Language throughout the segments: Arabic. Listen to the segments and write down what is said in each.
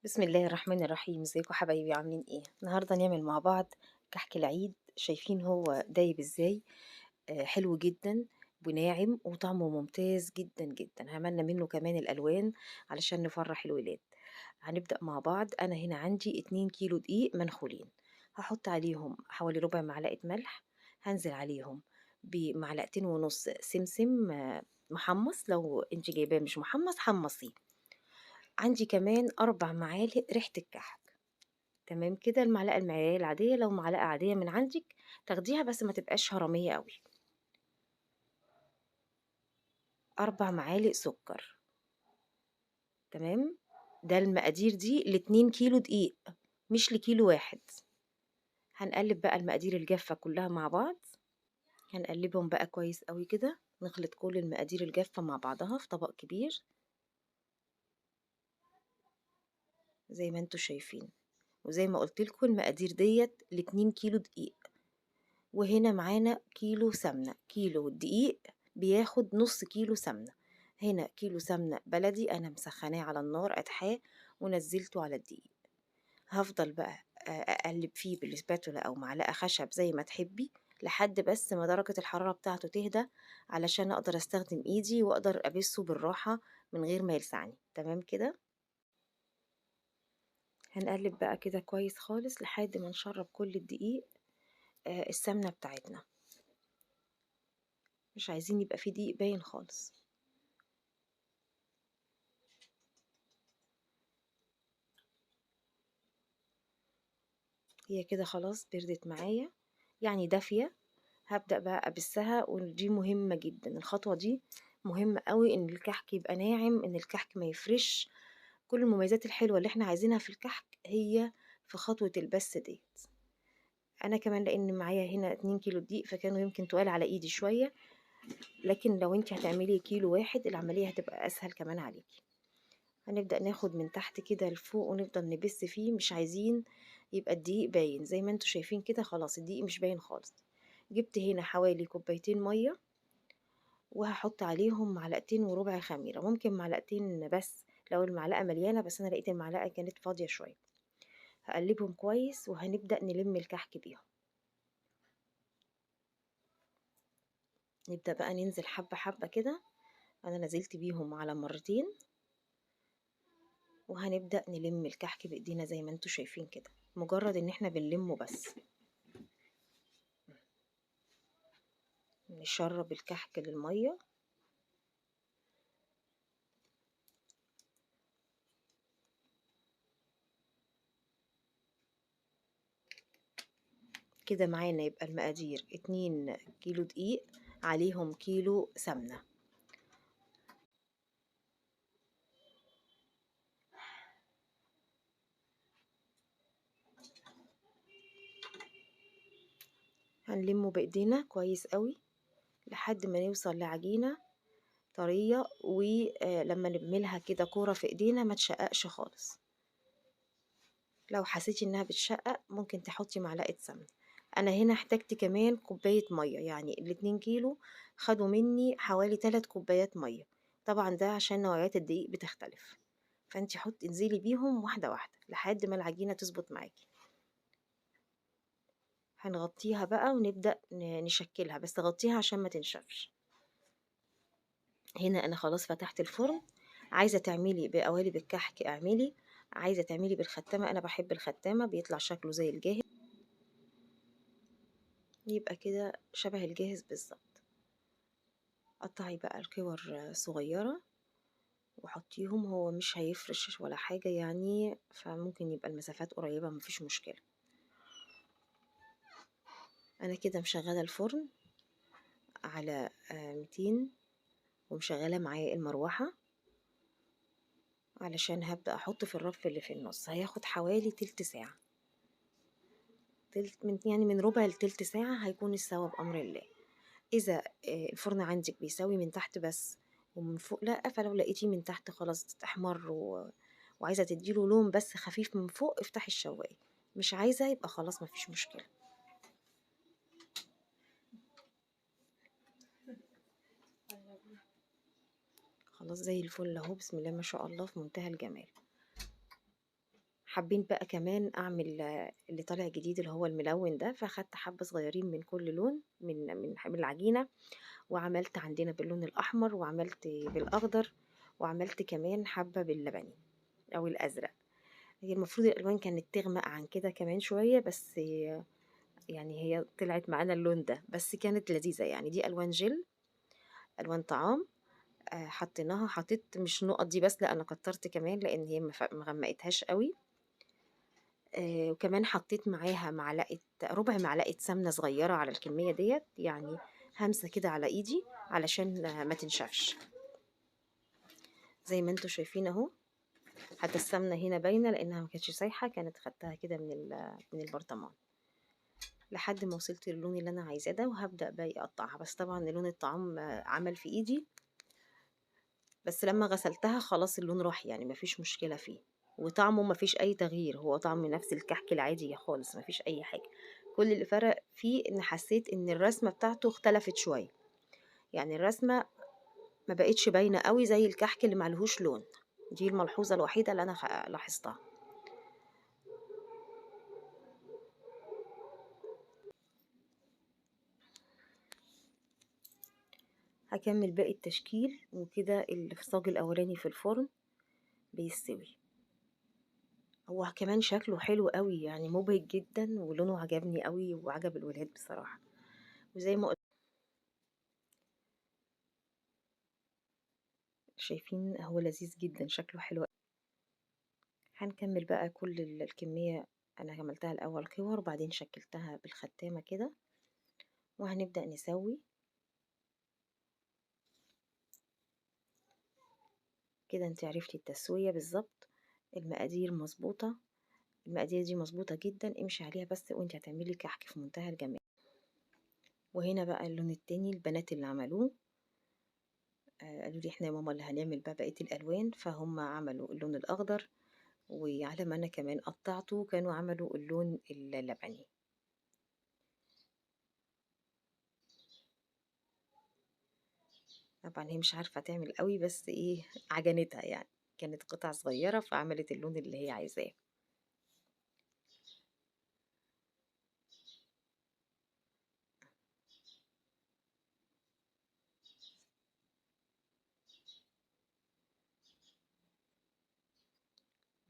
بسم الله الرحمن الرحيم، ازيكم حبايبي عاملين ايه؟ النهارده نعمل مع بعض كحك العيد. شايفين هو دايب ازاي؟ حلو جدا وناعم وطعمه ممتاز جدا جدا. عملنا منه كمان الالوان علشان نفرح الولاد. هنبدأ مع بعض. انا هنا عندي 2 كيلو دقيق منخولين، هحط عليهم حوالي ربع معلقة ملح، هنزل عليهم بمعلقتين ونص سمسم محمص. لو انت جايباه مش محمص حمصيه. عندي كمان 4 معالق ريحة الكحك. تمام كده، المعلقة المعيارية العادية، لو معلقة عادية من عندِك تاخديها بس ما تبقاش هرمية أوي. 4 معالق سكر. تمام، ده المقادير دي ل2 كيلو دقيق، مش لكيلو واحد. هنقلب بقى المقادير الجافة كلها مع بعض، هنقلبهم بقى كويس أوي كده، نخلط كل المقادير الجافة مع بعضها في طبق كبير زي ما انتم شايفين. وزي ما قلت لكم المقادير ديت ل2 كيلو دقيق. وهنا معانا كيلو سمنة، كيلو دقيق بياخد نص كيلو سمنة. هنا كيلو سمنة بلدي أنا مسخناه على النار أتحاه ونزلته على الدقيق. هفضل بقى أقلب فيه بالسباتولا أو معلقة خشب زي ما تحبي، لحد بس ما درجة الحرارة بتاعته تهدى، علشان أقدر أستخدم إيدي وأقدر أبسه بالراحة من غير ما يلسعني. تمام كده، هنقلب بقى كده كويس خالص لحد ما نشرب كل الدقيق السمنة بتاعتنا. مش عايزين يبقى فيه دقيق باين خالص. هي كده خلاص بردت معايا، يعني دافية. هبدأ بقى أبسها، ودي مهمة جدا. الخطوة دي مهمة قوي، إن الكحك يبقى ناعم، إن الكحك ما يفرش. كل المميزات الحلوة اللي احنا عايزينها في الكحك هي في خطوة البس ديت. أنا كمان لأن معايا هنا 2 كيلو دقيق فكانوا يمكن تقال على إيدي شوية، لكن لو انت هتعملي كيلو واحد العملية هتبقى أسهل كمان عليكي. هنبدأ ناخد من تحت كده لفوق ونفضل نبس فيه، مش عايزين يبقى الدقيق باين. زي ما انتوا شايفين كده خلاص الدقيق مش باين خالص. جبت هنا حوالي كوبايتين مية، وهحط عليهم معلقتين وربع خميرة، ممكن معلقتين بس لو المعلقة مليانة، بس أنا لقيت المعلقة كانت فاضية شوية. هقلبهم كويس وهنبدأ نلم الكحك بيهم. نبدأ بقى ننزل حبة حبة كده، أنا نزلت بيهم على مرتين، وهنبدأ نلم الكحك بإيدينا زي ما انتوا شايفين كده، مجرد ان احنا بنلمه بس. نشرب الكحك للمية كده. معانا يبقى المقادير 2 كيلو دقيق عليهم كيلو سمنة. هنلمه بإيدينا كويس قوي لحد ما نوصل لعجينة طرية، ولما نعملها كده كورة في إيدينا ما تشققش خالص. لو حسيتي انها بتشقق ممكن تحطي معلقة سمنة. انا هنا احتجت كمان كوباية مية، يعني ال2 كيلو خدوا مني حوالي 3 كوبايات مية. طبعا ده عشان نوعيات الدقيق بتختلف، فانتي حطي انزلي بيهم واحدة واحدة لحد ما العجينة تظبط معاكي. هنغطيها بقى ونبدأ نشكلها، بس غطيها عشان ما تنشفش. هنا انا خلاص فتحت الفرن. عايزة تعملي بقوالب الكحك اعملي، عايزة تعملي بالختامة، انا بحب الختامة بيطلع شكله زي الجاهز، يبقى كده شبه الجاهز بالظبط. قطعي بقى الكور صغيرة وحطيهم، هو مش هيفرش ولا حاجة يعني، فممكن يبقى المسافات قريبة مفيش مشكلة. أنا كده مشغلة الفرن على 200، ومشغلة معايا المروحة علشان هبدأ أحط في الرف اللي في النص. هياخد حوالي تلت ساعة، تلت من يعني من ربع لتلت ساعة هيكون السوا بأمر الله. إذا الفرن عندك بيسوي من تحت بس ومن فوق لأ، فلو لقيتيه من تحت خلاص احمر وعايزة تديله لون بس خفيف من فوق، افتحي الشواية. مش عايزة يبقى خلاص مفيش مشكلة. خلاص زي الفل اهو، بسم الله ما شاء الله في منتهى الجمال. حابين بقى كمان أعمل اللي طالع جديد اللي هو الملون ده، فأخدت حبة صغيرين من كل لون من العجينة، وعملت عندنا باللون الأحمر وعملت بالأخضر وعملت كمان حبة باللبني أو الأزرق. هي المفروض الألوان كانت تغمق عن كده كمان شوية، بس يعني هي طلعت معانا اللون ده، بس كانت لذيذة يعني. دي ألوان جل، ألوان طعام. حطيناها، حطيت مش نقط دي بس، لأ أنا كترت كمان لأن هي مغمقتهاش قوي. وكمان حطيت معاها ربع معلقة سمنة صغيرة على الكمية ديت، يعني همسة كده على ايدي علشان ما تنشفش. زي ما انتوا شايفين اهو، حتى السمنة هنا باينة لانها ما كانتش سايحة، كانت خدتها كده من البرطمان لحد ما وصلت للون اللي انا عايزاه ده، وهبدأ بقى اقطعها. بس طبعا لون الطعام عمل في ايدي، بس لما غسلتها خلاص اللون راح، يعني مفيش مشكلة فيه. وطعمه مفيش أي تغيير، هو طعم نفس الكحك العادي خالص، مفيش أي حاجة. كل اللي فرق فيه إن حسيت إن الرسمة بتاعته اختلفت شوية، يعني الرسمة ما بقتش باينة قوي زي الكحك اللي معلهوش لون. دي الملحوظة الوحيدة اللي أنا لاحظتها. هكمل باقي التشكيل وكده. الصاج الأولاني في الفرن بيستوي. هو كمان شكله حلو قوي، يعني مبهج جدا، ولونه عجبني قوي وعجب الولاد بصراحة. وزي ما شايفين هو لذيذ جدا، شكله حلو. هنكمل بقى كل الكمية. أنا عملتها الأول كور وبعدين شكلتها بالختامة كده، وهنبدأ نسوي كده. انت عرفتي التسوية بالظبط، المقادير مظبوطة. المقادير دي مظبوطة جدا، امشي عليها بس وانت هتعملي كحك في منتهى الجمال. وهنا بقى اللون التاني، البنات اللي عملوه قالوا لي احنا يا ماما اللي هنعمل بقى بقية الألوان، فهم عملوا اللون الأخضر، وعلى ما أنا كمان قطعته كانوا عملوا اللون اللبني. طبعا هي مش عارفة تعمل قوي، بس ايه، عجنتها يعني، كانت قطع صغيرة فعملت اللون اللي هي عايزاه.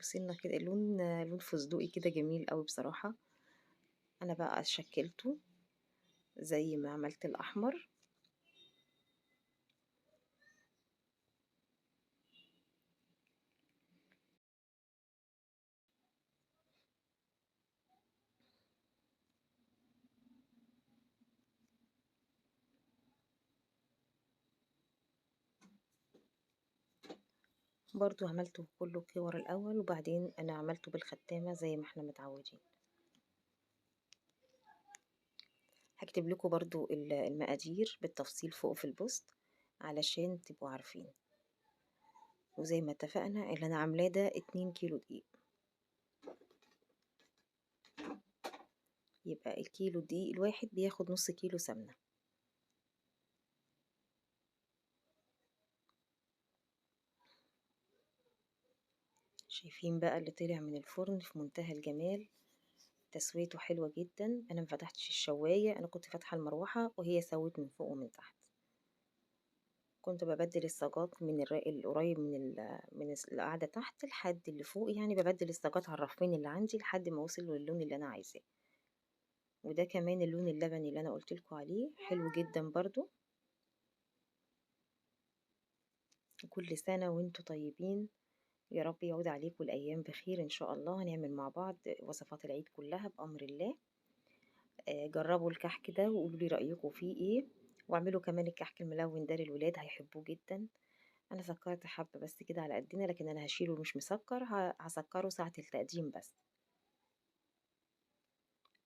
وصلنا كده لون فستقي كده جميل قوي بصراحة. انا بقى شكلته زي ما عملت الأحمر. برضو عملته كله كور الأول، وبعدين أنا عملته بالختامة زي ما احنا متعودين. هكتب لكم برضو المقادير بالتفصيل فوق في البوست علشان تبقوا عارفين. وزي ما اتفقنا اللي انا عاملاه ده 2 كيلو دقيق، يبقى الكيلو دقيق الواحد بياخد نص كيلو سمنة. شايفين بقى اللي طلع من الفرن في منتهى الجمال، تسويته حلوة جدا. انا ما فتحتش الشواية، انا كنت فاتحة المروحة وهي سوت من فوق ومن تحت. كنت ببدل الصاجات من القريب من القاعدة تحت لحد اللي فوق، يعني ببدل الصاجات على الرفين اللي عندي لحد ما اوصل للون اللي انا عايزاه. وده كمان اللون اللبني اللي انا قلتلكوا عليه حلو جدا برضو. كل سنة وانتوا طيبين، يا رب يعود عليكم الأيام بخير إن شاء الله. هنعمل مع بعض وصفات العيد كلها بأمر الله. جربوا الكحك ده وقولوا لي رأيكم فيه إيه، واعملوا كمان الكحك الملون ده للولاد، هيحبوه جدا. أنا سكرت حبة بس كده على قدنا، لكن أنا هشيله مش مسكر، هسكره ساعة التقديم بس.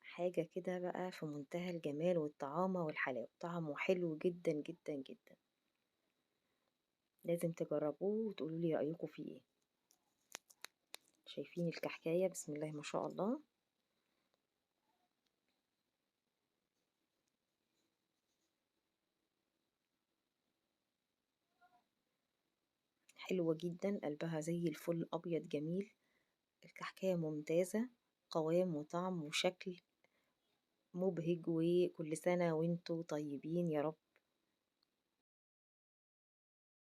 حاجة كده بقى في منتهى الجمال والطعامة والحلاوة، طعمه حلو جدا جدا جدا. لازم تجربوه وتقولوا لي رأيكم فيه إيه. شايفين الكحكاية، بسم الله ما شاء الله. حلوة جدا، قلبها زي الفل، أبيض جميل. الكحكاية ممتازة، قوام وطعم وشكل مبهج، وكل سنة وانتم طيبين يا رب.